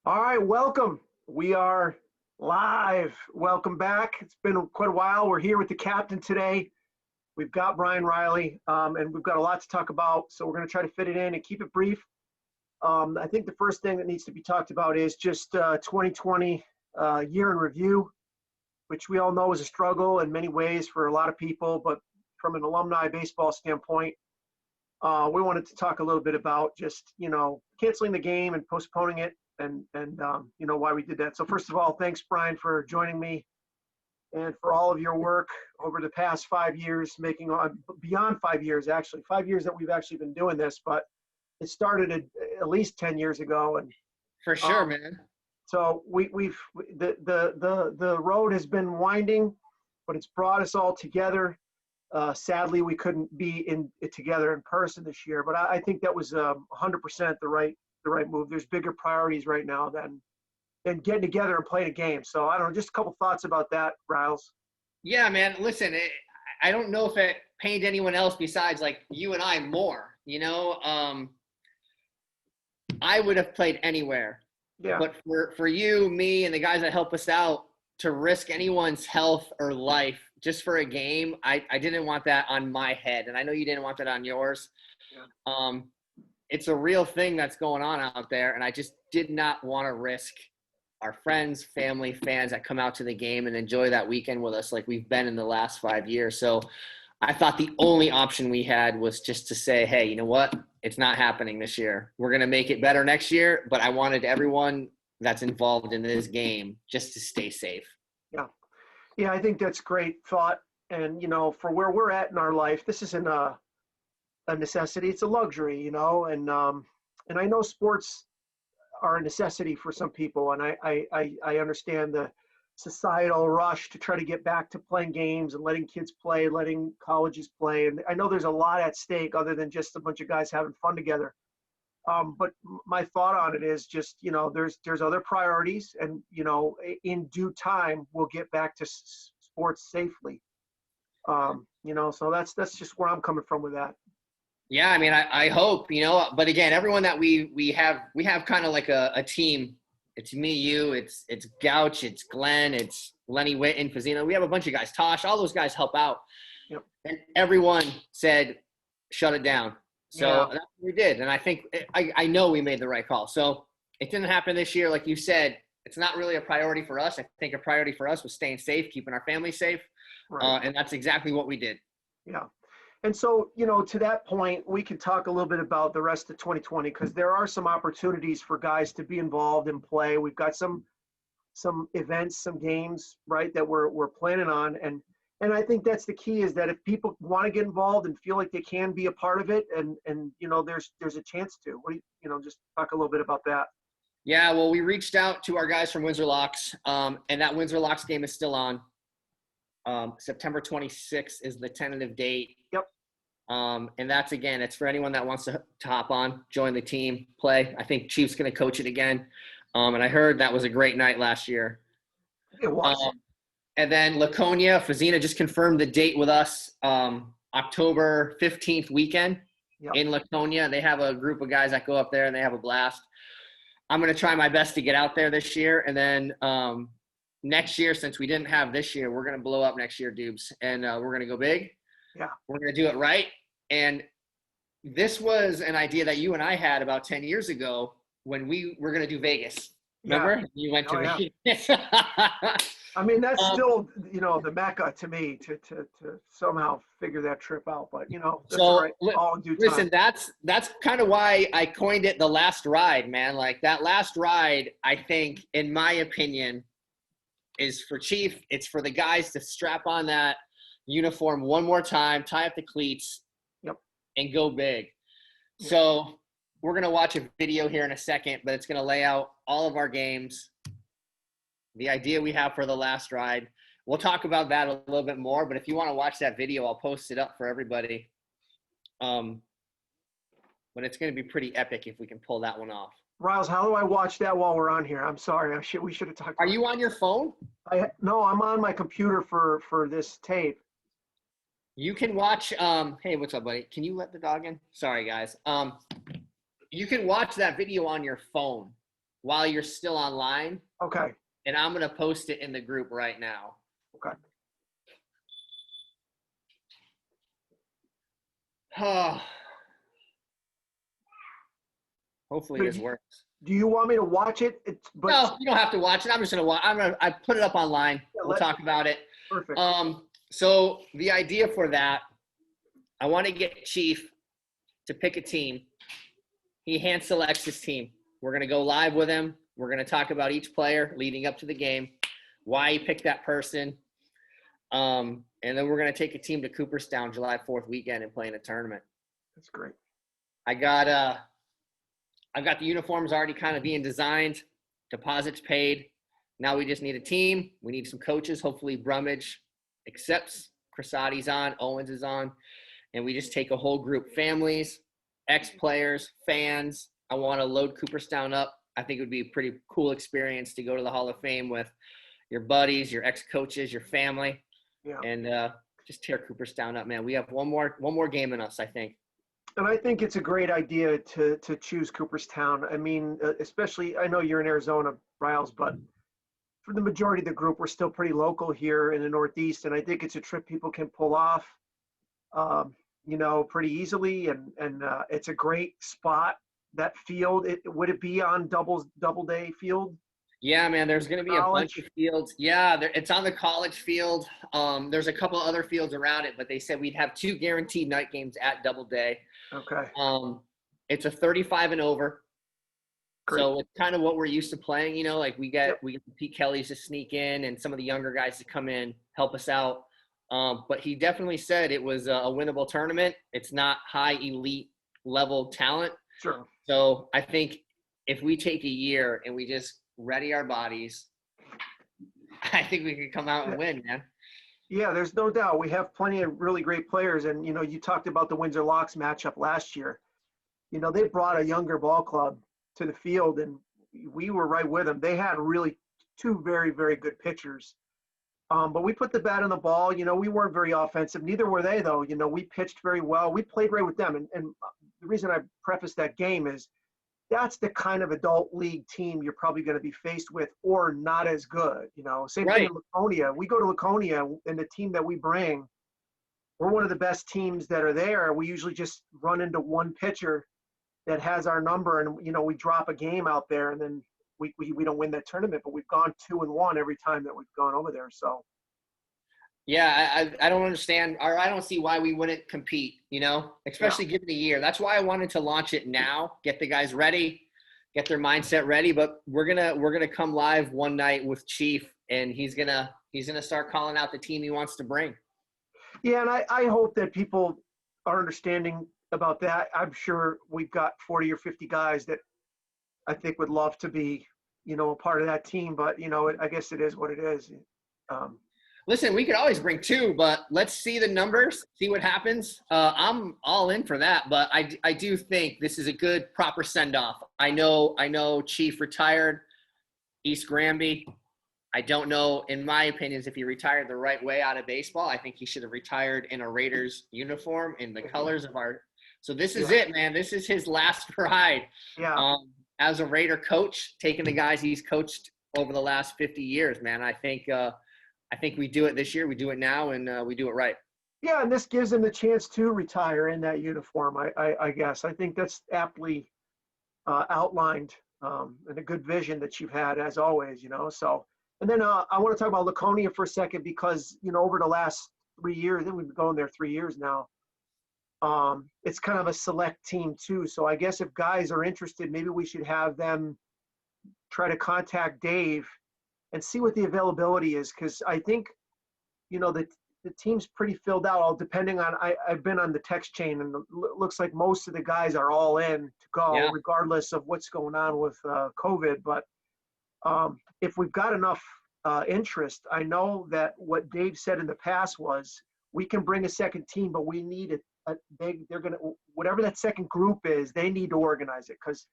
All right, welcome. We are live. Welcome back. It's been quite a while. We're here with the captain today. We've got Brian Riley, and we've got a lot to talk about. So we're going to try to fit it in and keep it brief. I think the first thing that needs to be talked about is just 2020 year in review, which we all know is a struggle in many ways for a lot of people. But from an alumni baseball standpoint, we wanted to talk a little bit about just, canceling the game and postponing it. And why we did that. So first of all, thanks, Brian, for joining me and for all of your work over the past 5 years, making on beyond 5 years, actually 5 years that we've actually been doing this, but it started at least 10 years ago. And for sure, man. So the road has been winding, but it's brought us all together. Sadly, we couldn't be together in person this year, but I think that was 100% the right move. There's bigger priorities right now than getting together and playing a game. So I don't know, just a couple thoughts about that, Riles. Yeah, man. Listen, I don't know if it pained anyone else besides like you and I more. I would have played anywhere. Yeah. But for you, me, and the guys that help us out to risk anyone's health or life just for a game, I didn't want that on my head, and I know you didn't want that on yours. Yeah. It's a real thing that's going on out there, and I just did not want to risk our friends, family, fans that come out to the game and enjoy that weekend with us like we've been in the last 5 years. So I thought the only option we had was just to say, hey, you know what? It's not happening this year. We're going to make it better next year, but I wanted everyone that's involved in this game just to stay safe. Yeah, I think that's great thought. And, for where we're at in our life, this isn't a necessity, it's a luxury, and I know sports are a necessity for some people, and I understand the societal rush to try to get back to playing games and letting kids play, letting colleges play, and I know there's a lot at stake other than just a bunch of guys having fun together. But my thought on it is just, there's other priorities, and in due time we'll get back to sports safely. So that's just where I'm coming from with that. Yeah, I mean, I hope, but again, everyone that we have kind of like a team. It's me, you, it's Gouch, it's Glenn, it's Lenny Witten, Fazino. We have a bunch of guys, Tosh, all those guys help out. Yep. And everyone said, shut it down. So that's what we did. And I think, I know we made the right call. So it didn't happen this year. Like you said, it's not really a priority for us. I think a priority for us was staying safe, keeping our family safe. Right. And that's exactly what we did. Yeah. And so, to that point, we can talk a little bit about the rest of 2020, because there are some opportunities for guys to be involved and play. We've got some events, some games, right, that we're planning on. And I think that's the key, is that if people want to get involved and feel like they can be a part of it, and there's a chance to. What do you, just talk a little bit about that. Yeah, well, we reached out to our guys from Windsor Locks, and that Windsor Locks game is still on. September 26th is the tentative date. Yep. And that's, again, it's for anyone that wants to hop on, join the team, play. I think Chief's going to coach it again. And I heard that was a great night last year. It was. And then Laconia, Fazina just confirmed the date with us, October 15th weekend. Yep. In Laconia. They have a group of guys that go up there and they have a blast. I'm going to try my best to get out there this year. And then next year, since we didn't have this year, we're going to blow up next year, Dubes. And we're going to go big. Yeah. We're going to do it right. And this was an idea that you and I had about 10 years ago when we were going to do Vegas. Remember? Yeah. You went to Vegas. I mean, that's still, the Mecca to me to somehow figure that trip out. But, that's so, right. All in due time. Listen, that's kind of why I coined it the last ride, man. Like, that last ride, I think, in my opinion, is for Chief. It's for the guys to strap on that uniform one more time, tie up the cleats, and go big. Yep. So we're going to watch a video here in a second, but it's going to lay out all of our games, the idea we have for the last ride. We'll talk about that a little bit more, but if you want to watch that video, I'll post it up for everybody. But it's going to be pretty epic if we can pull that one off. Riles, how do I watch that while we're on here? I'm sorry. We should have talked. Are you on your phone? No, I'm on my computer for this tape. You can watch, hey, what's up, buddy? Can you let the dog in? Sorry, guys. You can watch that video on your phone while you're still online, Okay. and I'm going to post it in the group right now. Okay. Oh. Hopefully this works. Do you want me to watch it? No, you don't have to watch it. I'm just going to watch. I put it up online. Yeah, we'll talk about it. Perfect. So the idea for that, I want to get Chief to pick a team. He hand selects his team. We're going to go live with him. We're going to talk about each player leading up to the game, why he picked that person. And then we're going to take a team to Cooperstown July 4th weekend and play in a tournament. That's great. I've got the uniforms already kind of being designed, deposits paid. Now we just need a team. We need some coaches. Hopefully Brummage accepts. Cressati's on, Owens is on. And we just take a whole group, families, ex-players, fans. I want to load Cooperstown up. I think it would be a pretty cool experience to go to the Hall of Fame with your buddies, your ex-coaches, your family, and just tear Cooperstown up, man. We have one more game in us, I think. And I think it's a great idea to choose Cooperstown. I mean, especially, I know you're in Arizona, Riles, but for the majority of the group, we're still pretty local here in the Northeast, and I think it's a trip people can pull off, pretty easily, and it's a great spot. That field, would it be on double day field? Yeah, man, there's going to be a bunch of fields. Yeah, it's on the college field. There's a couple other fields around it, but they said we'd have 2 guaranteed night games at double day. Okay. It's a 35 and over. Great. So it's kind of what we're used to playing, like we get Pete Kelly's to sneak in and some of the younger guys to come in, help us out. But he definitely said it was a winnable tournament. It's not high elite level talent. Sure. So I think if we take a year and we just ready our bodies, I think we can come out and win, man. Yeah, there's no doubt. We have plenty of really great players. And, you talked about the Windsor Locks matchup last year. They brought a younger ball club to the field, and we were right with them. They had really 2 very, very good pitchers. But we put the bat on the ball. We weren't very offensive. Neither were they, though. We pitched very well. We played right with them. And the reason I prefaced that game is that's the kind of adult league team you're probably going to be faced with, or not as good. Same thing in Laconia. We go to Laconia, and the team that we bring, we're one of the best teams that are there. We usually just run into one pitcher that has our number, and we drop a game out there, and then we don't win that tournament. But we've gone 2-1 every time that we've gone over there. So. Yeah, I don't understand, or I don't see why we wouldn't compete, especially given a year. That's why I wanted to launch it now, get the guys ready, get their mindset ready. But we're gonna come live one night with Chief, and he's gonna start calling out the team he wants to bring. Yeah, and I hope that people are understanding about that. I'm sure we've got 40 or 50 guys that I think would love to be, a part of that team. But I guess it is what it is. Listen, we could always bring 2, but let's see the numbers, see what happens. I'm all in for that, but I do think this is a good, proper send-off. I know Chief retired East Granby. I don't know, in my opinion, if he retired the right way out of baseball. I think he should have retired in a Raiders uniform in the colors of our – so this is it, man. This is his last ride as a Raider coach, taking the guys he's coached over the last 50 years, man. I think we do it this year. We do it now, and we do it right. Yeah, and this gives him the chance to retire in that uniform, I guess. I think that's aptly outlined and a good vision that you've had, as always, So, and then I want to talk about Laconia for a second because, over the last 3 years, I think we've been going there 3 years now, it's kind of a select team, too. So I guess if guys are interested, maybe we should have them try to contact Dave and see what the availability is, because I think, the team's pretty filled out, all depending on, I've been on the text chain, and it looks like most of the guys are all in to go, regardless of what's going on with COVID. But if we've got enough interest, I know that what Dave said in the past was, we can bring a second team, but we need they're going to, whatever that second group is, they need to organize it, because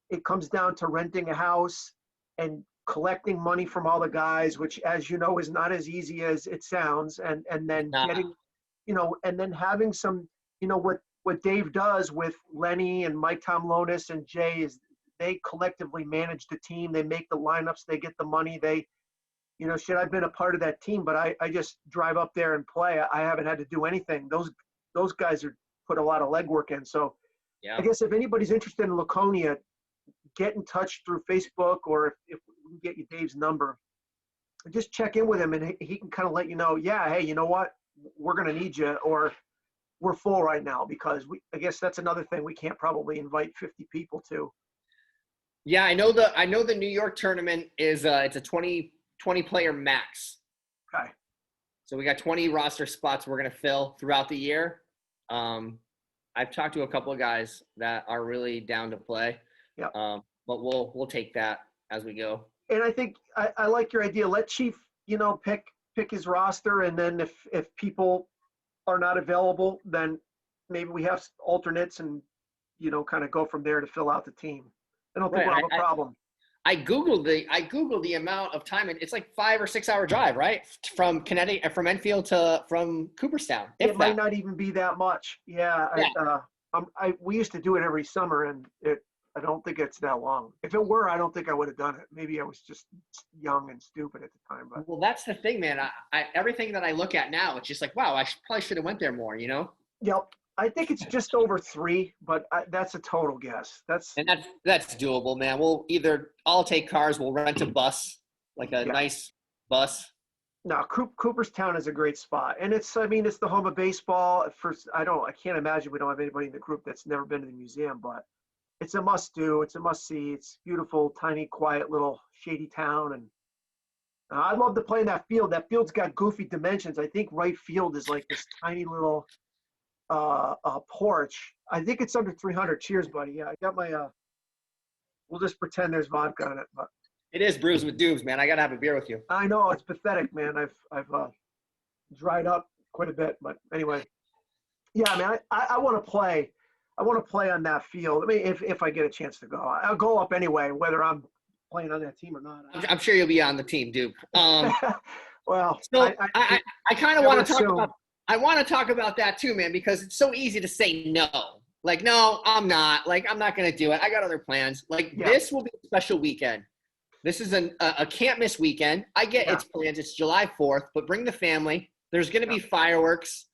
it comes down to renting a house and collecting money from all the guys, which, as you know, is not as easy as it sounds. And then getting, and then having some, what Dave does with Lenny and Mike Tomlonis and Jay is they collectively manage the team. They make the lineups. They get the money. They, shit, I've been a part of that team, but I just drive up there and play. I haven't had to do anything. Those guys are put a lot of legwork in. So Yeah. I guess if anybody's interested in Laconia, get in touch through Facebook, or if we can get you Dave's number, just check in with him and he can kind of let you know, yeah, hey, you know what? We're going to need you, or we're full right now, because I guess that's another thing we can't probably invite 50 people to. Yeah, I know the New York tournament is it's a 20 player max. Okay. So we got 20 roster spots we're going to fill throughout the year. I've talked to a couple of guys that are really down to play. Yeah. But we'll take that as we go. And I think I like your idea. Let Chief, pick his roster, and then if people are not available, then maybe we have alternates, and kind of go from there to fill out the team. I don't think we'll have a problem. I googled the amount of time, and it's like 5 or 6 hour drive, right, from Connecticut, from Enfield from Cooperstown. It might not even be that much. Yeah. We used to do it every summer, and I don't think it's that long. If it were, I don't think I would have done it. Maybe I was just young and stupid at the time. But well, that's the thing, man. I everything that I look at now, it's just like, wow, I probably should have went there more, Yep. I think it's just over 3, but that's a total guess. That's doable, man. I'll take cars. We'll rent a bus, like a nice bus. No, Cooperstown is a great spot, and it's the home of baseball. I can't imagine we don't have anybody in the group that's never been to the museum, but it's a must do. It's a must see. It's beautiful, tiny, quiet little shady town, and I'd love to play in that field. That field's got goofy dimensions. I think right field is like this tiny little porch. I think it's under 300. Cheers, buddy. Yeah, I got my. We'll just pretend there's vodka on it, but it is Brews with Dubes, man. I gotta have a beer with you. I know, it's pathetic, man. I've dried up quite a bit, but anyway. Yeah, man. I want to play. I want to play on that field. I mean, if I get a chance to go, I'll go up anyway, whether I'm playing on that team or not. I'm sure you'll be on the team, Dube. Well, so I kind of want to talk about. I want to talk about that too, man, because it's so easy to say no. Like, no, I'm not. Like, I'm not going to do it. I got other plans. Like, This will be a special weekend. This is a can't miss weekend. I get its plans. It's July 4th, but bring the family. There's going to be fireworks.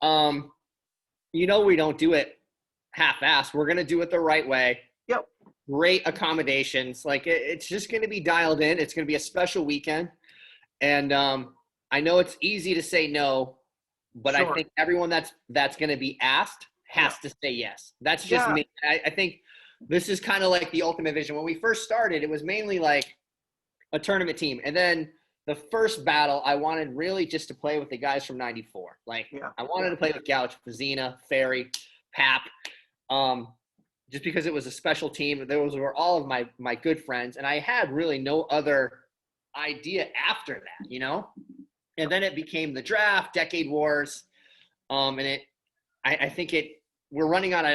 We don't do it half-assed. We're going to do it the right way. Yep. Great accommodations. Like, it's just going to be dialed in. It's going to be a special weekend. And I know it's easy to say no, but I think everyone that's going to be asked has to say yes. That's just me. I think this is kind of like the ultimate vision. When we first started, it was mainly like a tournament team. And then the first battle, I wanted really just to play with the guys from 94. Like, I wanted to play with Gouch, Fazina, Ferry, Pap, just because it was a special team. Those were all of my good friends. And I had really no other idea after that, And then it became the draft, Decade Wars, and I think we're running out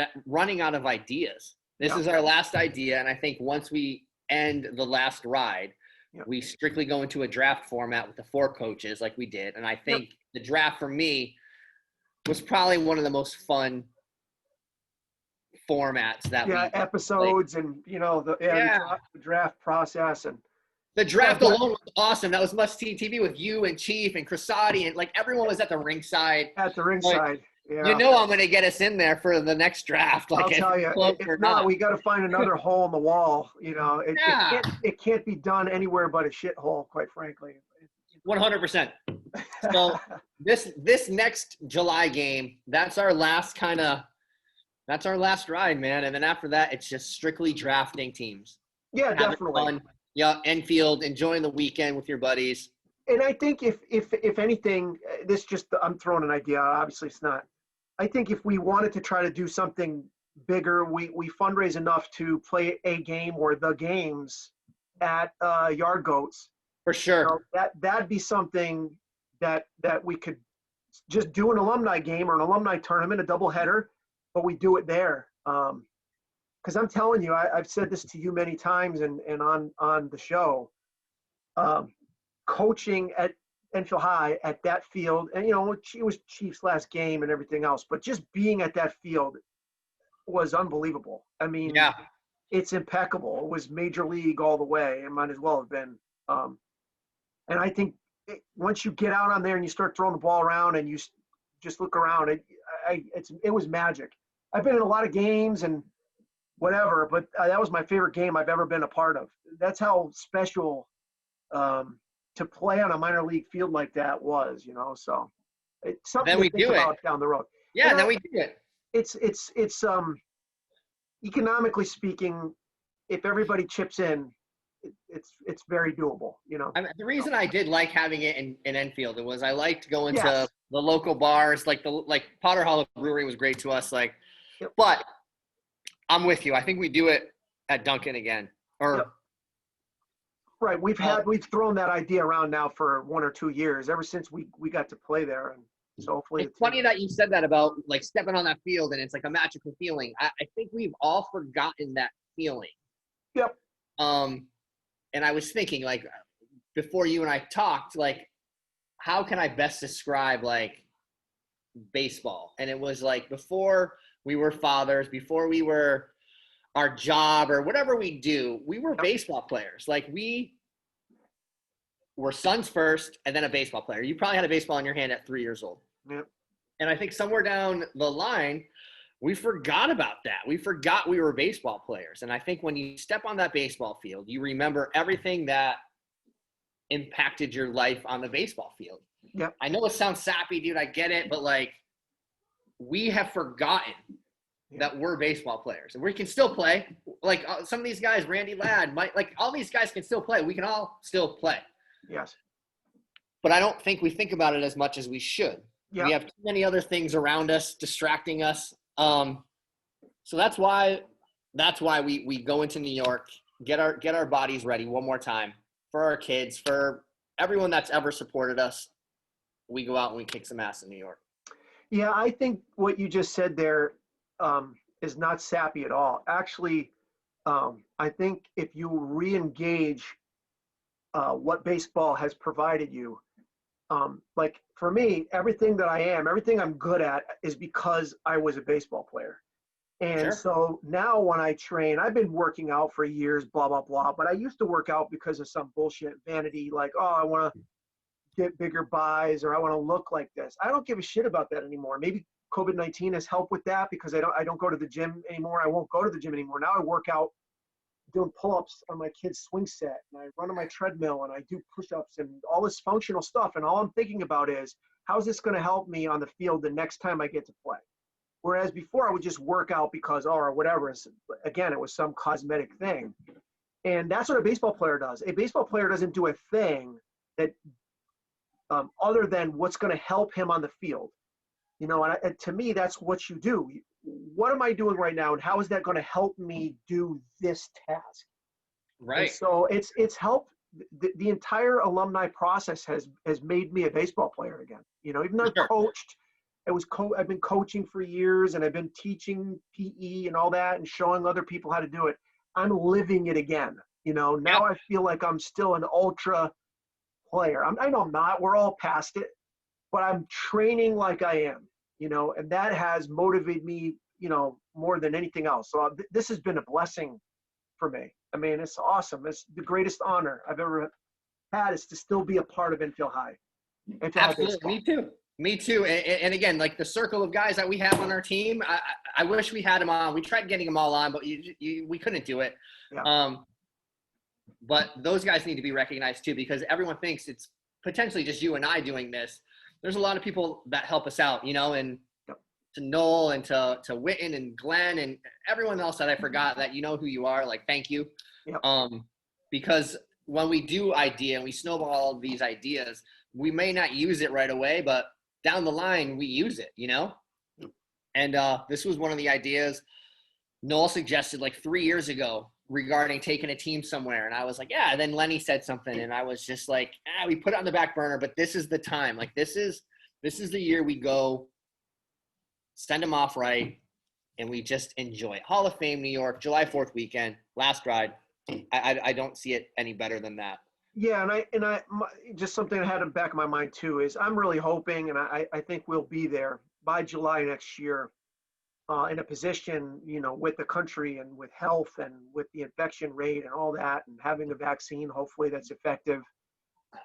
of ideas. This is our last idea, and I think once we end the last ride, we strictly go into a draft format with the 4 coaches like we did. And I think the draft for me was probably one of the most fun formats that episodes played. And the draft process and. The draft alone was awesome. That was must-see TV with you and Chief and Crisati, and like everyone was at the ringside. At the ringside, I'm going to get us in there for the next draft. Like, I'll tell you, if not, we got to find another hole in the wall. It can't be done anywhere but a shithole, quite frankly. 100%. So this next July game, that's our last ride, man. And then after that, it's just strictly drafting teams. Yeah, definitely. Fun. Yeah, Enfield, enjoying the weekend with your buddies. And I think if anything, I'm throwing an idea out. Obviously, it's not. I think if we wanted to try to do something bigger, we fundraise enough to play a game or the games at Yard Goats. For sure. That'd be something that we could just do an alumni game or an alumni tournament, a doubleheader, but we do it there. Because I'm telling you, I've said this to you many times and on the show, coaching at Enfield High at that field, and it was Chief's last game and everything else, but just being at that field was unbelievable. I mean, it's impeccable. It was major league all the way. It might as well have been. And I think once you get out on there and you start throwing the ball around and you just look around, it was magic. I've been in a lot of games and whatever, but that was my favorite game I've ever been a part of. That's how special to play on a minor league field like that was, So it's something to think about down the road. Yeah, and then we do it. It's economically speaking, if everybody chips in, it's very doable, I mean, the reason I did like having it in Enfield was I liked going Yes. to the local bars, like Potter Hollow Brewery was great to us, Yep. But I'm with you. I think we do it at Duncan again. Yep. Right. We've thrown that idea around now for 1 or 2 years, ever since we got to play there, and so hopefully it's funny that you said that about like stepping on that field and it's like a magical feeling. I think we've all forgotten that feeling. Yep. And I was thinking, like, before you and I talked, like, how can I best describe, like, baseball? And it was, like, before we were fathers, before we were our job or whatever we do, we were baseball players. Like, we were sons first and then a baseball player. You probably had a baseball in your hand at 3 years old. Yep. And I think somewhere down the line, we forgot about that. We forgot we were baseball players. And I think when you step on that baseball field, you remember everything that impacted your life on the baseball field. Yep. I know it sounds sappy, dude. I get it. But, like, we have forgotten that we're baseball players. And we can still play. Like, some of these guys, Randy Ladd, all these guys can still play. We can all still play. Yes. But I don't think we think about it as much as we should. Yep. We have too many other things around us distracting us. So that's why we go into New York, get our bodies ready one more time for our kids, for everyone that's ever supported us. We go out and we kick some ass in New York. Yeah, I think what you just said there is not sappy at all. Actually, I think if you re-engage what baseball has provided you, like for me, everything that I am, everything I'm good at is because I was a baseball player. And Sure. So now when I train, I've been working out for years, blah, blah, blah. But I used to work out because of some bullshit vanity, like, oh, I want to get bigger buys or I want to look like this. I don't give a shit about that anymore. Maybe COVID-19 has helped with that because I don't go to the gym anymore. I won't go to the gym anymore. Now I work out doing pull-ups on my kid's swing set, and I run on my treadmill, and I do push-ups and all this functional stuff. And all I'm thinking about is, how's this going to help me on the field the next time I get to play? Whereas before I would just work out because, or whatever, again, it was some cosmetic thing. And that's what a baseball player does. A baseball player doesn't do a thing that other than what's going to help him on the field. And to me, that's what you do. What am I doing right now, and how is that going to help me do this task? Right. And so it's helped. The entire alumni process has made me a baseball player again. Even though I've coached, I've been coaching for years, and I've been teaching PE and all that, and showing other people how to do it. I'm living it again. Now I feel like I'm still an ultra player. I know I'm not. We're all past it, but I'm training like I am. And that has motivated me, more than anything else. So this has been a blessing for me. I mean, it's awesome. It's the greatest honor I've ever had, is to still be a part of Enfield High. Absolutely. Me too. And again, like the circle of guys that we have on our team, I wish we had them on. We tried getting them all on, but we couldn't do it. Yeah. But those guys need to be recognized too, because everyone thinks it's potentially just you and I doing this. There's a lot of people that help us out, and to Noel and to Witten and Glenn and everyone else that I forgot, that who you are, like, thank you. Yep. Because when we do idea and we snowball all these ideas, we may not use it right away, but down the line we use it, And this was one of the ideas Noel suggested like 3 years ago regarding taking a team somewhere. And I was like, yeah. And then Lenny said something, and I was just like, we put it on the back burner, but this is the time. Like, this is the year we go send them off right, and we just enjoy it. Hall of Fame, New York, July 4th weekend, last ride. I don't see it any better than that. Yeah, and I just something I had in the back of my mind too is I'm really hoping, and I think we'll be there by July next year. in a position, with the country and with health and with the infection rate and all that, and having a vaccine, hopefully that's effective,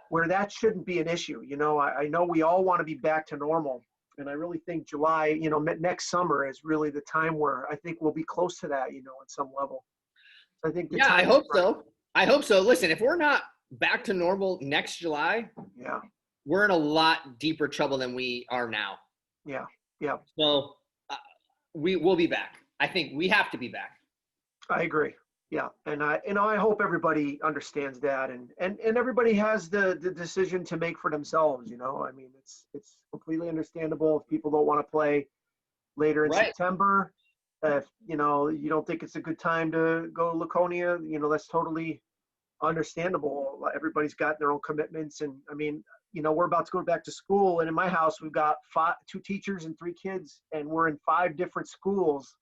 where that shouldn't be an issue. I know we all want to be back to normal. And I really think July, next summer is really the time where I think we'll be close to that, on some level. I think the Yeah, I time hope is right. so. I hope so. Listen, if we're not back to normal next July, Yeah, we're in a lot deeper trouble than we are now. yeah, yeah. So we will be back. I think we have to be back. I agree. Yeah, and I hope everybody understands that, and everybody has the decision to make for themselves. I mean, it's completely understandable if people don't want to play later in Right. September. If you don't think it's a good time to go to Laconia, that's totally understandable. Everybody's got their own commitments, and I mean, we're about to go back to school, and in my house we've got 2 teachers and 3 kids, and we're in 5 different schools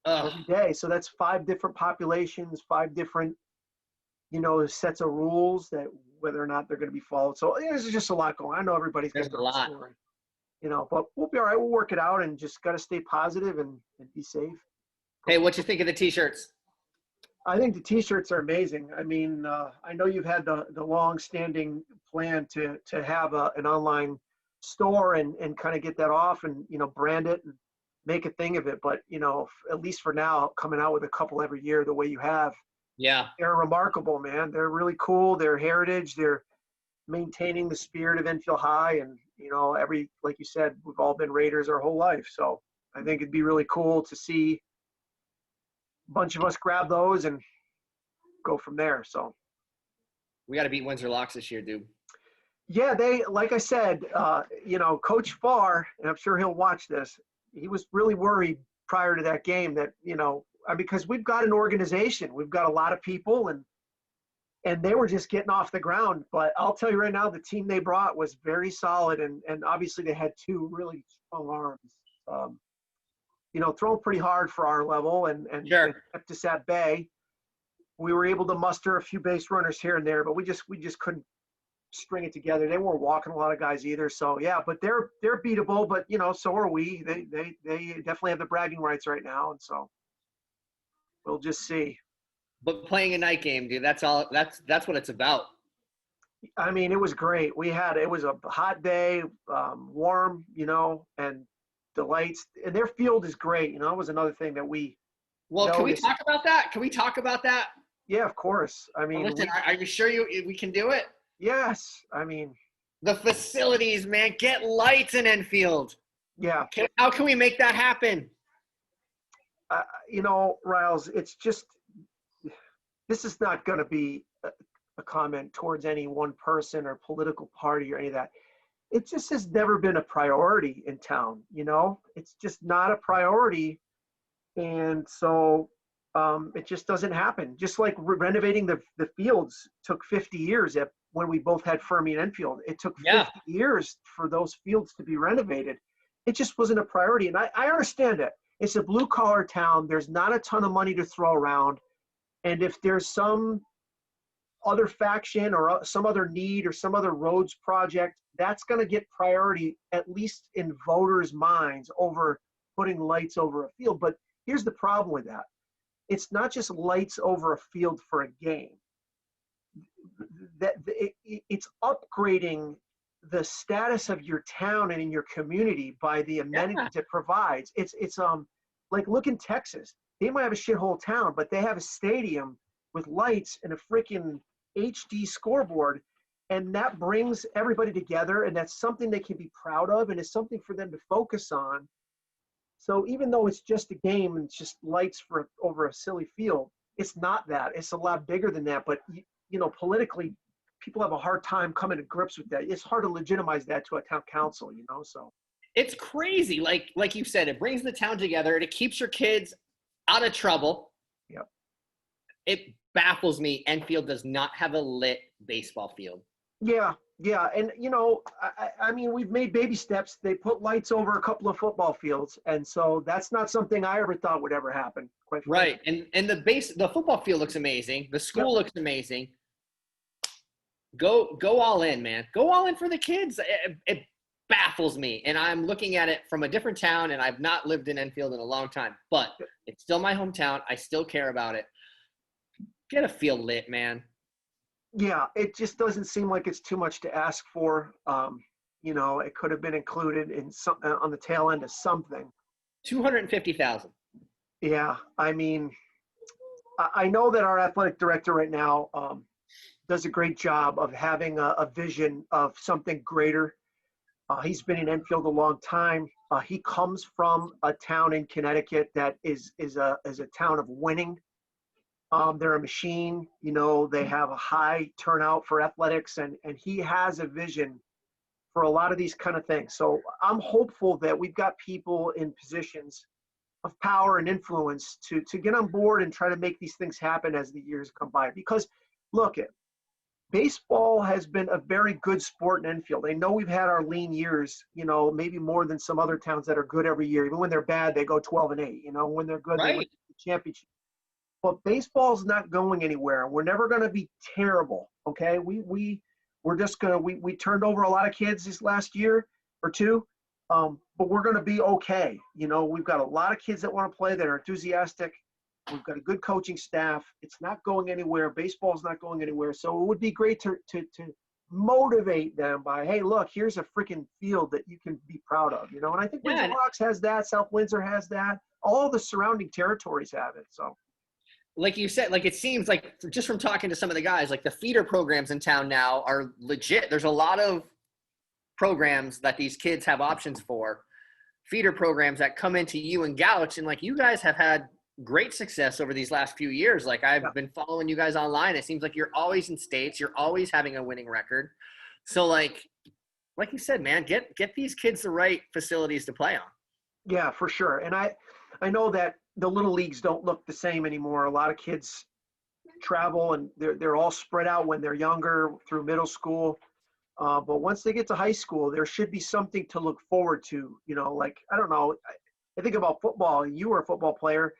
every day. So that's 5 different populations, 5 different, sets of rules that whether or not they're going to be followed. So there's just a lot going on. I know everybody's There's got a their own lot. story, but we'll be all right. We'll work it out and just got to stay positive and be safe. Hey, what you think of the t-shirts? I think the t-shirts are amazing. I mean, I know you've had the long-standing plan to have an online store and kind of get that off and, brand it and make a thing of it. But, at least for now, coming out with a couple every year the way you have, Yeah. they're remarkable, man. They're really cool. They're heritage. They're maintaining the spirit of Enfield High. And, like you said, we've all been Raiders our whole life. So I think it'd be really cool to see a bunch of us grab those and go from there. So We got to beat Windsor Locks this year, dude. yeah, like I said, Coach Farr, and I'm sure he'll watch this, he was really worried prior to that game that, because we've got an organization, we've got a lot of people, and they were just getting off the ground. But I'll tell you right now, the team they brought was very solid, and obviously they had 2 really strong arms, throwing pretty hard for our level and Sure. kept us at bay. We were able to muster a few base runners here and there, but we just couldn't string it together. They weren't walking a lot of guys either. So yeah, but they're beatable, but so are we. They definitely have the bragging rights right now. And so we'll just see. But playing a night game, dude, that's all that's what it's about. I mean, it was great. It was a hot day, warm, and the lights, and their field is great. That was another thing that we Well, noticed. can we talk about that? Can we talk about that? Yeah, of course. I mean, listen, are you sure we can do it? Yes. I mean, the facilities, man, get lights in Enfield. Yeah. How can we make that happen? Riles, it's just, this is not going to be a comment towards any one person or political party or any of that. It just has never been a priority in town. It's just not a priority. And so it just doesn't happen. Just like renovating the fields took 50 years when we both had Fermi and Enfield. It took 50 years for those fields to be renovated. It just wasn't a priority. And I understand it. It's a blue-collar town. There's not a ton of money to throw around. And if there's some other faction or some other need or some other roads project, that's going to get priority, at least in voters' minds, over putting lights over a field. But here's the problem with that. It's not just lights over a field for a game. It's upgrading the status of your town and in your community by the amenities it provides. It's like, look in Texas. They might have a shithole town, but they have a stadium with lights and a freaking HD scoreboard, and that brings everybody together, and that's something they can be proud of, and it's something for them to focus on. So even though it's just a game and it's just lights over a silly field, it's not that. It's a lot bigger than that. But politically, people have a hard time coming to grips with that. It's hard to legitimize that to a town council, so. It's crazy. Like you said, it brings the town together and it keeps your kids out of trouble. Yep. It baffles me. Enfield does not have a lit baseball field. Yeah. And, I mean, we've made baby steps. They put lights over a couple of football fields. And so that's not something I ever thought would ever happen. Quite right. And the football field looks amazing. The school looks amazing. Go all in, man. Go all in for the kids. baffles me. And I'm looking at it from a different town, and I've not lived in Enfield in a long time, but it's still my hometown. I still care about it. Get a field lit, man. Yeah, it just doesn't seem like it's too much to ask for. It could have been included in some on the tail end of something. 250,000. Yeah, I mean, I know that our athletic director right now does a great job of having a vision of something greater. He's been in Enfield a long time. He comes from a town in Connecticut that is a town of winning. They're a machine. They have a high turnout for athletics, and he has a vision for a lot of these kind of things. So I'm hopeful that we've got people in positions of power and influence to get on board and try to make these things happen as the years come by. Because look, baseball has been a very good sport in Enfield. I know we've had our lean years, maybe more than some other towns that are good every year. Even when they're bad, they go 12-8. When they're good, they win the championship. But baseball's not going anywhere. We're never going to be terrible. Okay, we're just gonna we turned over a lot of kids this last year or two, but we're going to be okay. We've got a lot of kids that want to play that are enthusiastic. We've got a good coaching staff. It's not going anywhere. Baseball's not going anywhere. So it would be great to motivate them by, hey, look, here's a freaking field that you can be proud of. And I think Windsor Locks has that. South Windsor has that. All the surrounding territories have it. So. Like you said, like it seems like just from talking to some of the guys, like the feeder programs in town now are legit. There's a lot of programs that these kids have options for, feeder programs that come into you and Gouch, and like you guys have had great success over these last few years. Like I've been following you guys online. It seems like you're always in states. You're always having a winning record. So like you said, man, get these kids the right facilities to play on. Yeah, for sure. And I know that the little leagues don't look the same anymore. A lot of kids travel and they're all spread out when they're younger through middle school. But once they get to high school, there should be something to look forward to. Like, I don't know. I think about football. You were a football player.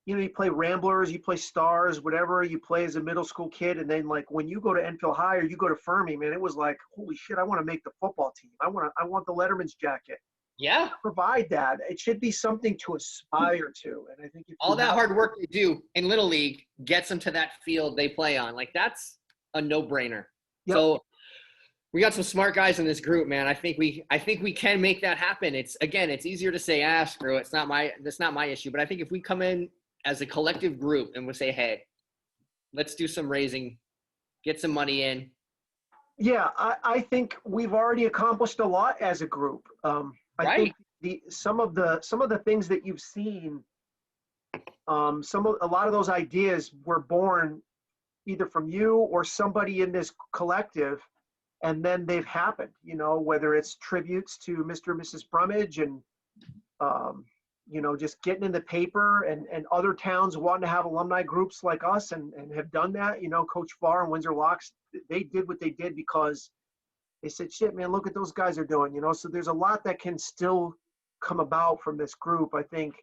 You play Ramblers, you play Stars, whatever you play as a middle school kid. And then like when you go to Enfield High or you go to Fermi, man, it was like, holy shit, I want to make the football team. I want the Letterman's jacket. Yeah. Provide that. It should be something to aspire to. And I think all that hard work they do in Little League gets them to that field they play on. Like that's a no-brainer. Yep. So we got some smart guys in this group, man. I think we can make that happen. It's easier to say, screw it. That's not my issue. But I think if we come in as a collective group and we say, hey, let's do some raising, get some money in. Yeah, I think we've already accomplished a lot as a group. I think some of the things that you've seen, a lot of those ideas were born either from you or somebody in this collective, and then they've happened. Whether it's tributes to Mr. and Mrs. Brummage and just getting in the paper and other towns wanting to have alumni groups like us and have done that. Coach Farr and Windsor Locks, they did what they did because they said, shit, man, look at those guys are doing, so there's a lot that can still come about from this group. I think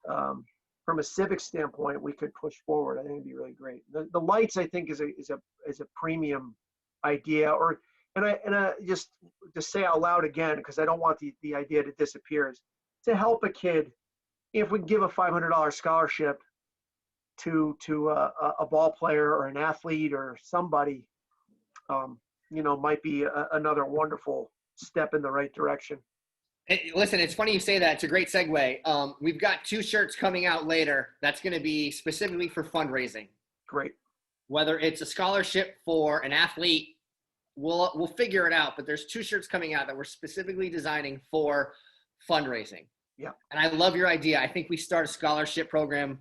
from a civic standpoint, we could push forward. I think it'd be really great. The lights, I think, is a premium idea, and I just to say out loud again, because I don't want the idea to disappear, is to help a kid. If we can give a $500 scholarship to a ball player or an athlete or somebody, might be another wonderful step in the right direction. Listen, it's funny you say that. It's a great segue. We've got 2 shirts coming out later. That's going to be specifically for fundraising. Great. Whether it's a scholarship for an athlete, we'll figure it out. But there's 2 shirts coming out that we're specifically designing for fundraising. Yeah. And I love your idea. I think we start a scholarship program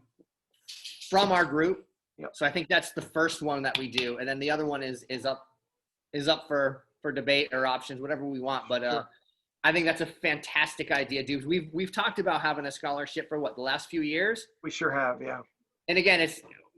from our group. Yep. So I think that's the first one that we do. And then the other one is up for debate or options, whatever we want. But sure. I think that's a fantastic idea, dude. We've talked about having a scholarship for the last few years? We sure have, yeah. And again,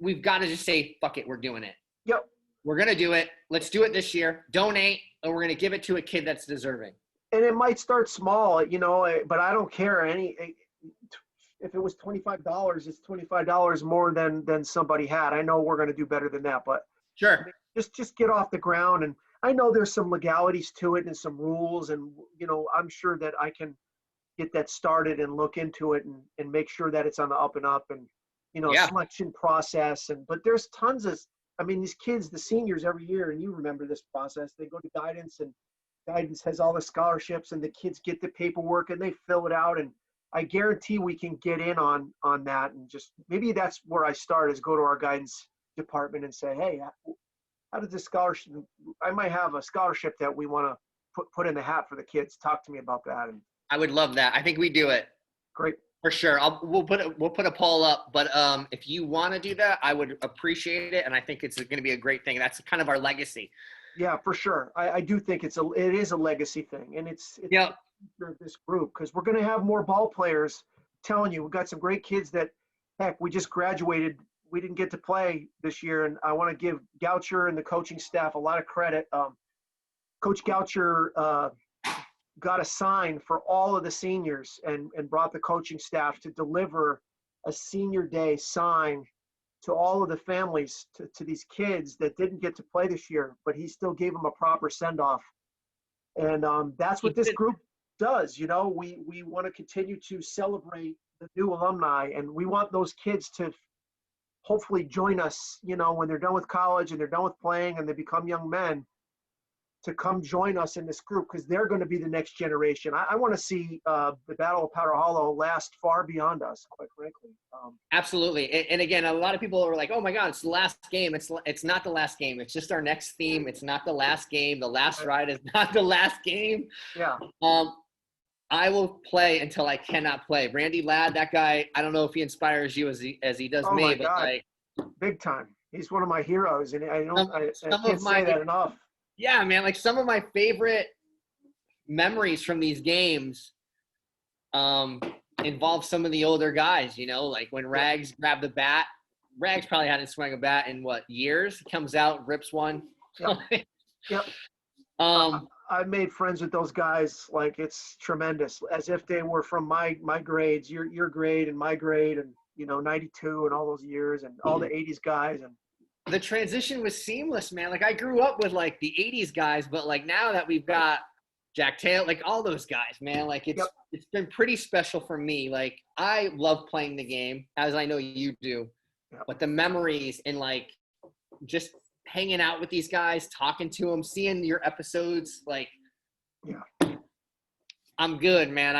we've got to just say, fuck it, we're doing it. Yep. We're going to do it. Let's do it this year. Donate, and we're going to give it to a kid that's deserving. And it might start small, but I don't care. If it was $25, it's $25 more than somebody had. I know we're going to do better than that, but sure. Just get off the ground. And I know there's some legalities to it and some rules, and I'm sure that I can get that started and look into it and make sure that it's on the up and up, and Yeah. selection process. But there's tons of, I mean, these kids, the seniors every year, and you remember this process, they go to guidance, and guidance has all the scholarships, and the kids get the paperwork and they fill it out, and I guarantee we can get in on that. And just maybe that's where I start, is go to our guidance department and say, hey, how does this scholarship, I might have a scholarship that we want to put in the hat for the kids. Talk to me about that. And I would love that. I think we do it. great. For sure. We'll put a poll up, but if you want to do that, I would appreciate it, and I think it's going to be a great thing. That's kind of our legacy. Yeah, for sure. I do think it is a legacy thing, and it's for this group, because we're going to have more ball players. I'm telling you, we've got some great kids that, heck, we just graduated. We didn't get to play this year, and I want to give Goucher and the coaching staff a lot of credit. Coach Goucher got a sign for all of the seniors and brought the coaching staff to deliver a senior day sign to all of the families, to these kids that didn't get to play this year, but he still gave them a proper send-off. And that's what this group does. We want to continue to celebrate the new alumni, and we want those kids to hopefully join us, when they're done with college and they're done with playing and they become young men, to come join us in this group, because they're going to be the next generation. I want to see the Battle of Powder Hollow last far beyond us, quite frankly. Absolutely. And again, a lot of people are like, oh my God, it's the last game. It's not the last game. It's just our next theme. It's not the last game. The last ride is not the last game. Yeah. I will play until I cannot play. Randy Ladd, that guy, I don't know if he inspires you as he does Oh me, my but God. like Big time. He's one of my heroes, and I some can't of my say that enough. Yeah, man, like some of my favorite memories from these games involve some of the older guys, like when Rags grabbed the bat. Rags probably hadn't swung a bat in years. He comes out, rips one. Yep. Yep. I made friends with those guys. Like, it's tremendous, as if they were from my grades, your grade and my grade, and 92 and all those years, and all the 80s guys. And the transition was seamless, man. Like, I grew up with like the 80s guys, but like now that we've got Jack Taylor, like all those guys, man, like it's been pretty special for me. Like, I love playing the game, as I know you do, but the memories and like just hanging out with these guys, talking to them, seeing your episodes, like, I'm good, man.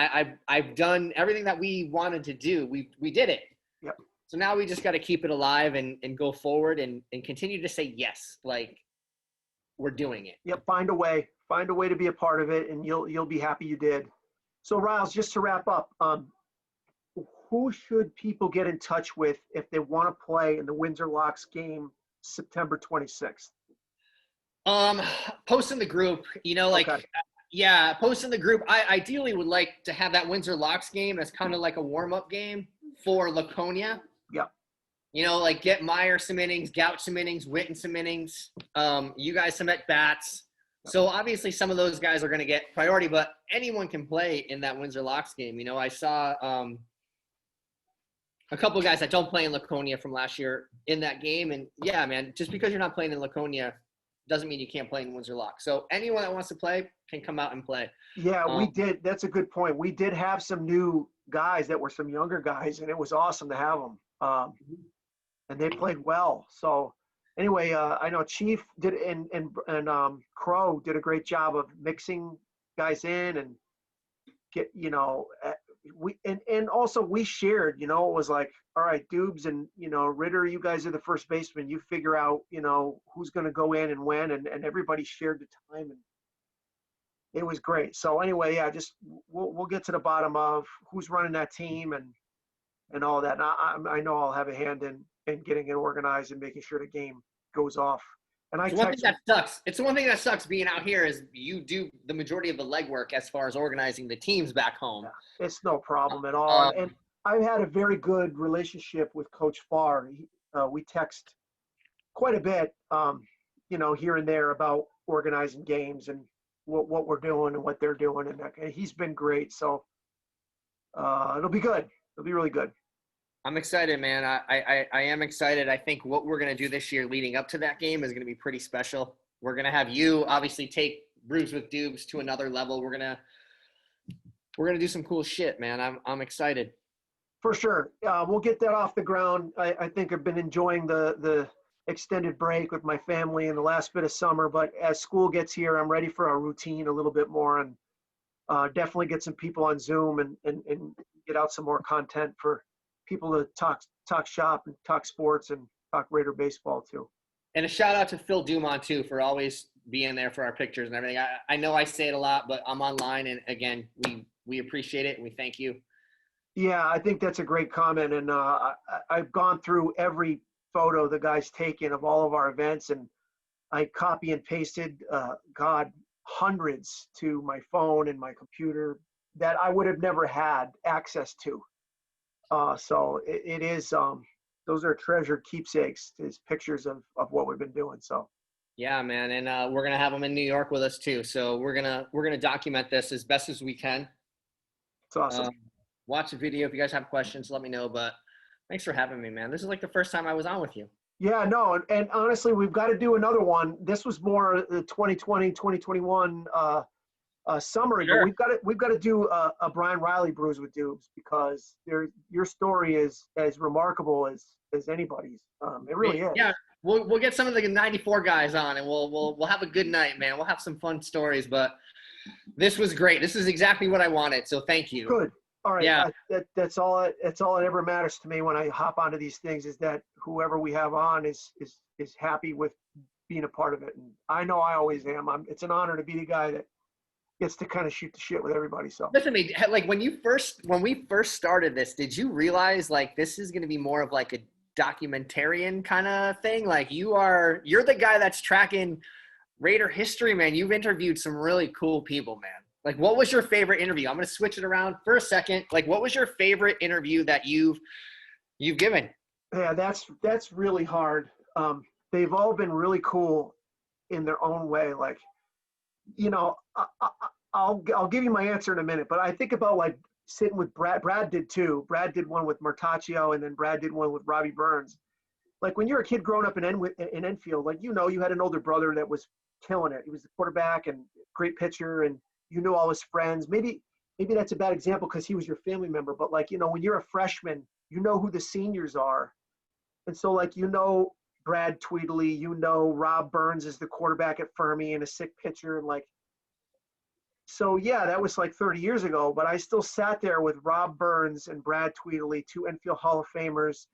I've done everything that we wanted to do. We did it. Yep. So now we just got to keep it alive and go forward and continue to say yes, like we're doing it. Yep. Find a way to be a part of it, and you'll be happy you did. So, Riles, just to wrap up, who should people get in touch with if they want to play in the Windsor Locks game September 26th? Post in the group, Okay. Yeah, post in the group. I ideally would like to have that Windsor Locks game as kind of like a warm-up game for Laconia. Yeah. Like get Meyer some innings, Gouch some innings, Witten some innings, you guys some at-bats. So obviously some of those guys are going to get priority, but anyone can play in that Windsor Locks game. I saw a couple of guys that don't play in Laconia from last year in that game. And yeah, man, just because you're not playing in Laconia doesn't mean you can't play in Windsor Locks. So anyone that wants to play can come out and play. Yeah, we did. That's a good point. We did have some new guys that were some younger guys, and it was awesome to have them. And they played well. So anyway, I know Chief did, and Crow did a great job of mixing guys in and get, and also we shared, it was like, all right, Dubes and, Ritter, you guys are the first baseman. You figure out, who's going to go in and when, and everybody shared the time, and it was great. So anyway, yeah, just we'll get to the bottom of who's running that team and all that. And I know I'll have a hand in getting it organized and making sure the game goes off. And it's one thing that sucks. It's the one thing that sucks being out here is you do the majority of the legwork as far as organizing the teams back home. Yeah, it's no problem at all. And I've had a very good relationship with Coach Farr. We text quite a bit, here and there about organizing games and what we're doing and what they're doing. And he's been great. So it'll be good. It'll be really good. I'm excited, man. I am excited. I think what we're going to do this year leading up to that game is going to be pretty special. We're going to have you obviously take Brews with Dubes to another level. We're going to do some cool shit, man. I'm excited. For sure. We'll get that off the ground. I think I've been enjoying the extended break with my family in the last bit of summer, but as school gets here, I'm ready for a routine a little bit more, and definitely get some people on Zoom and get out some more content for people to talk shop and talk sports and talk Raider baseball too. And a shout out to Phil Dumont too for always being there for our pictures and everything. I know I say it a lot, but I'm online, and again, we appreciate it and we thank you. Yeah, I think that's a great comment, and I've gone through every photo the guy's taken of all of our events, and I copy and pasted, hundreds to my phone and my computer that I would have never had access to. So it is, those are treasured keepsakes, is pictures of what we've been doing. So. Yeah, man, and we're gonna have them in New York with us too. So we're gonna document this as best as we can. It's awesome. Watch the video. If you guys have questions, let me know. But thanks for having me, man. This is like the first time I was on with you. Yeah, no, and honestly, we've got to do another one. This was more the 2020, 2021 summary, Sure. but we've got to do a Brian Riley Brews with Dubes, because your story is as remarkable as anybody's. It really is. Yeah, we'll get some of the '94 guys on, and we'll have a good night, man. We'll have some fun stories. But this was great. This is exactly what I wanted. So thank you. Good. All right. Yeah. That's all that ever matters to me when I hop onto these things, is that whoever we have on is happy with being a part of it. And I know I always am. It's an honor to be the guy that gets to kind of shoot the shit with everybody. So listen to me. Like when we first started this, did you realize like this is going to be more of like a documentarian kind of thing? Like you're the guy that's tracking Raider history, man. You've interviewed some really cool people, man. Like, what was your favorite interview? I'm going to switch it around for a second. Like, what was your favorite interview that you've given? Yeah, that's really hard. They've all been really cool in their own way. Like, you know, I'll give you my answer in a minute, but I think about like sitting with Brad. Brad did too. Brad did one with Martaccio, and then Brad did one with Robbie Burns. Like when you're a kid growing up in Enfield, like, you know, you had an older brother that was killing it. He was the quarterback and great pitcher, and you knew all his friends. Maybe that's a bad example because he was your family member, but like, you know, when you're a freshman, you know who the seniors are. And so like, you know, Brad Tweedley, you know, Rob Burns is the quarterback at Fermi and a sick pitcher. And like, so yeah, that was like 30 years ago, but I still sat there with Rob Burns and Brad Tweedley, two Enfield Hall of Famers.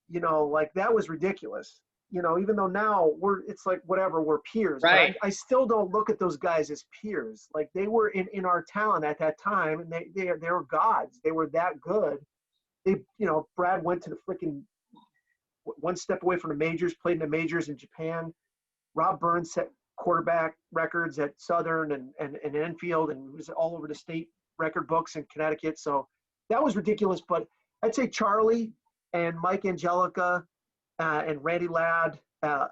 You know, like that was ridiculous. You know, even though now it's like whatever, we're peers. Right. But I still don't look at those guys as peers. Like they were in our talent at that time, and they were gods. They were that good. You know, Brad went to the freaking one step away from the majors, played in the majors in Japan. Rob Burns set quarterback records at Southern and Enfield, and was all over the state record books in Connecticut. So that was ridiculous. But I'd say Charlie and Mike Angelica and Randy Ladd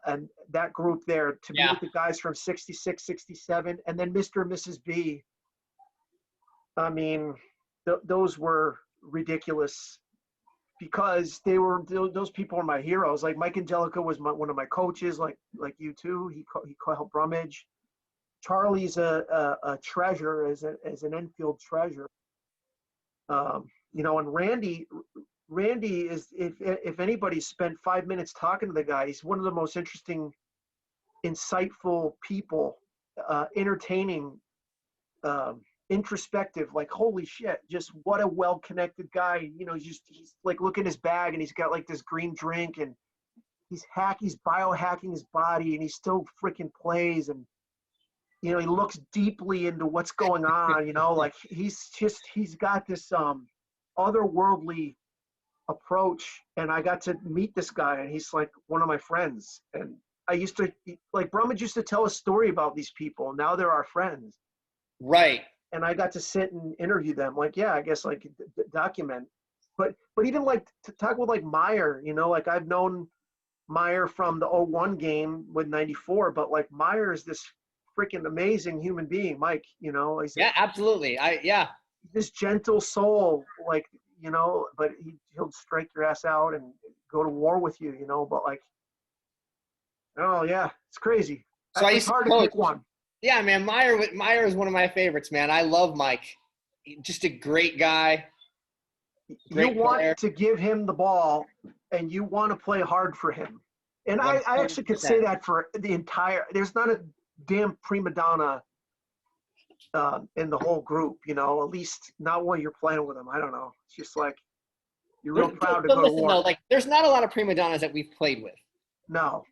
and that group there, to be with the guys from 66, 67, and then Mr. and Mrs. B. I mean, those were ridiculous because those people are my heroes. Like Mike Angelica was one of my coaches, like you too. He helped Brummage. Charlie's a treasure, as an Enfield treasure. You know, and Randy is, if anybody spent 5 minutes talking to the guy, he's one of the most interesting, insightful people, entertaining, introspective, like holy shit, just what a well-connected guy. You know, he's like, look in his bag and he's got like this green drink, and he's biohacking his body, and he still freaking plays. And, you know, he looks deeply into what's going on, you know, like he's got this otherworldly approach. And I got to meet this guy, and he's like one of my friends. And I used to, like, Brummage used to tell a story about these people, and now they're our friends. Right. And I got to sit and interview them. Like, yeah, I guess like document, but even like to talk with like Meyer, you know, like I've known Meyer from the 01 game with 94, but like Meyer is this freaking amazing human being, Mike, you know. Absolutely. This gentle soul, like, you know, but he'll strike your ass out and go to war with you, you know, but like, oh yeah, it's crazy. So I It's used to hard to coach. pick one. Yeah, man. Meyer is one of my favorites, man. I love Mike. Just a great guy. You Great want player. to give him the ball, and you want to play hard for him. And I actually could say 100%. that for the entire. There's not a damn prima donna in the whole group, you know. At least not when you're playing with them. I don't know. It's just like you're real proud to But go to listen, though, war. like, there's not a lot of prima donnas that we've played with. No,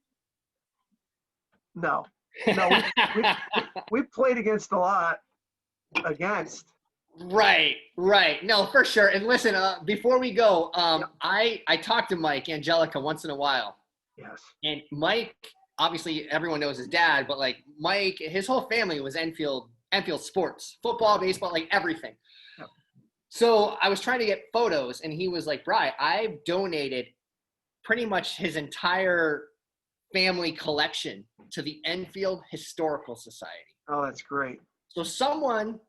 no, no. We've played against a lot. Against. Right. No, for sure. And listen, before we go, I talk to Mike Angelica once in a while. Yes. And Mike, obviously everyone knows his dad, but like Mike, his whole family was Enfield sports, football, baseball, like everything. Yep. So I was trying to get photos, and he was like, Bri, I've donated pretty much his entire family collection to the Enfield Historical Society. Oh, that's great. So someone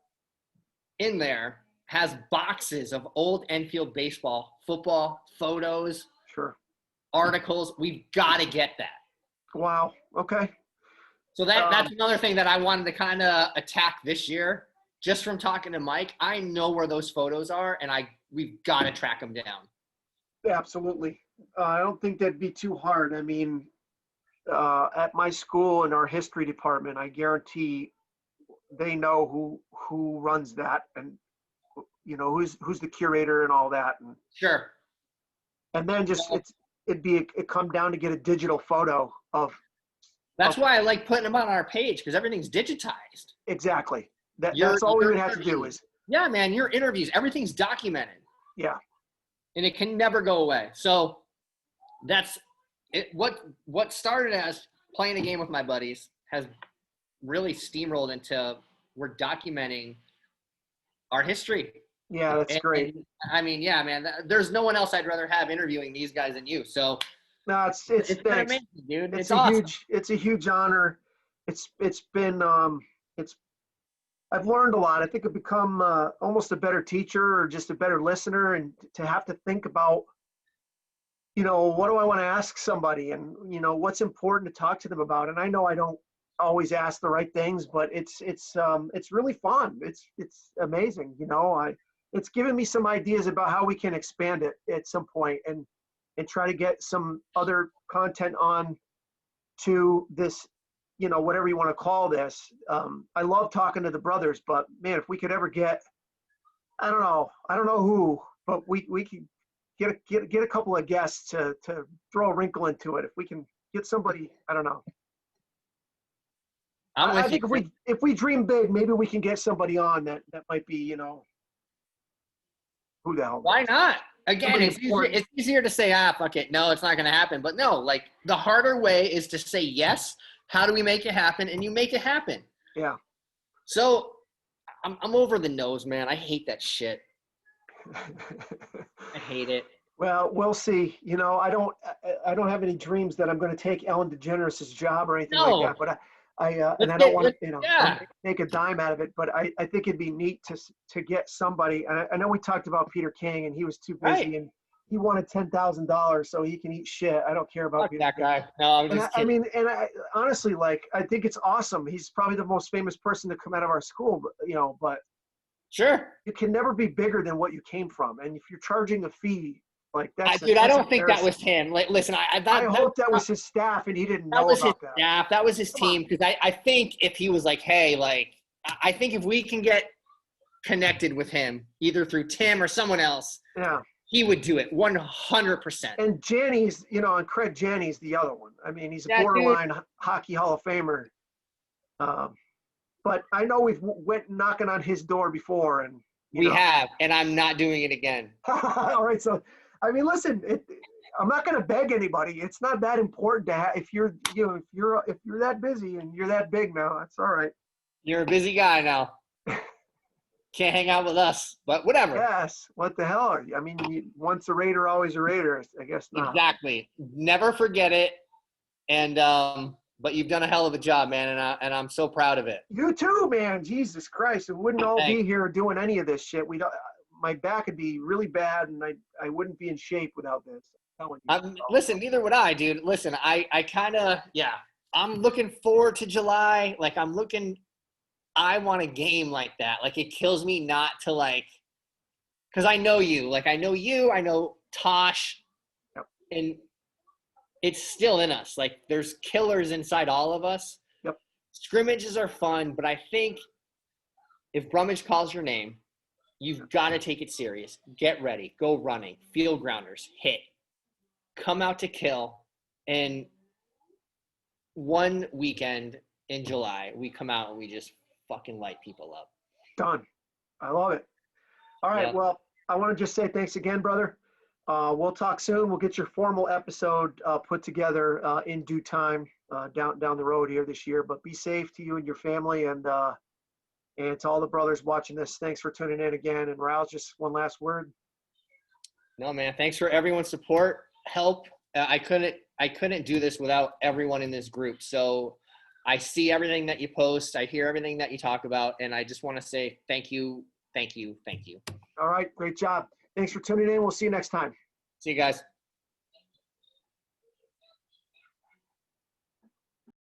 in there has boxes of old Enfield baseball, football, photos, Sure. articles. We've got to get that. Wow. Okay. So that's another thing that I wanted to kind of attack this year. Just from talking to Mike, I know where those photos are, and we've got to track them down. Absolutely. I don't think that'd be too hard. I mean, at my school in our history department, I guarantee they know who runs that, and you know who's the curator and all that. Sure. And then just it come down to get a digital photo of. That's why I like putting them on our page, because everything's digitized. Exactly. That's all we would have to do is. Yeah, man, your interviews, everything's documented. Yeah. And it can never go away. So that's it. What started as playing a game with my buddies has really steamrolled into we're documenting our history. Yeah, that's great. And, I mean, yeah, man, there's no one else I'd rather have interviewing these guys than you. So no, it's amazing, dude. It's awesome. It's a huge honor. It's been I've learned a lot. I think I've become almost a better teacher or just a better listener, and to have to think about, you know, what do I want to ask somebody, and you know what's important to talk to them about. And I know I don't always ask the right things, but it's really fun. It's amazing. You know, it's given me some ideas about how we can expand it at some point and try to get some other content on to this, you know, whatever you want to call this. I love talking to the brothers, but man, if we could ever get, I don't know who, but we could get a couple of guests to throw a wrinkle into it. If we can get somebody, I don't know. I think if we dream big, maybe we can get somebody on that might be, you know, who the hell? Why not? Again, it's easier to say, fuck it. No, it's not going to happen. But no, like the harder way is to say yes. How do we make it happen? And you make it happen. Yeah. So I'm over the nose, man. I hate that shit. I hate it. Well, we'll see. You know, I don't have any dreams that I'm going to take Ellen DeGeneres' job or anything like that. But I don't want to, you know, make a dime out of it. But I think it'd be neat to get somebody. I know we talked about Peter King, and he was too busy, and he wanted $10,000 so he can eat shit. I don't care about Peter that King. guy. No, I'm just kidding. Honestly, like, I think it's awesome. He's probably the most famous person to come out of our school, you know. But sure, you can never be bigger than what you came from, and if you're charging a fee. Like that's dude, I don't think that was him. Like, listen, I hope that was his staff and he didn't know about that. That was his staff. That was his team. Because I think if he was like, hey, like, I think if we can get connected with him, either through Tim or someone else, he would do it 100%. And Janney's, you know, and Craig Janney's the other one. I mean, he's a borderline hockey Hall of Famer. But I know we've went knocking on his door before, and we have, and I'm not doing it again. All right, so. I mean, listen. I'm not going to beg anybody. It's not that important to have. If you're that busy and you're that big now, that's all right. You're a busy guy now. Can't hang out with us, but whatever. Yes. What the hell are you? I mean, once a Raider, always a Raider. I guess not. Exactly. Never forget it. And but you've done a hell of a job, man, and I'm so proud of it. You too, man. Jesus Christ, we wouldn't all be here doing any of this shit. My back would be really bad, and I wouldn't be in shape without this. Listen, neither would I, dude. Listen, I kind of, I'm looking forward to July. Like I want a game like that. Like it kills me not to like, because I know you. Like I know Tosh, Yep. and it's still in us. Like there's killers inside all of us. Yep. Scrimmages are fun, but I think if Brummage calls your name, you've got to take it serious. Get ready. Go running. Field grounders. Hit. Come out to kill. And one weekend in July, we come out and we just fucking light people up. Done. I love it. All right. Yep. Well, I want to just say thanks again, brother. We'll talk soon. We'll get your formal episode put together in due time down the road here this year. But be safe to you and your family, and to all the brothers watching this. Thanks for tuning in again. And Raul, just one last word. No, man. Thanks for everyone's support, help. I couldn't do this without everyone in this group. So I see everything that you post. I hear everything that you talk about, and I just want to say thank you. Thank you. Thank you. All right. Great job. Thanks for tuning in. We'll see you next time. See you guys.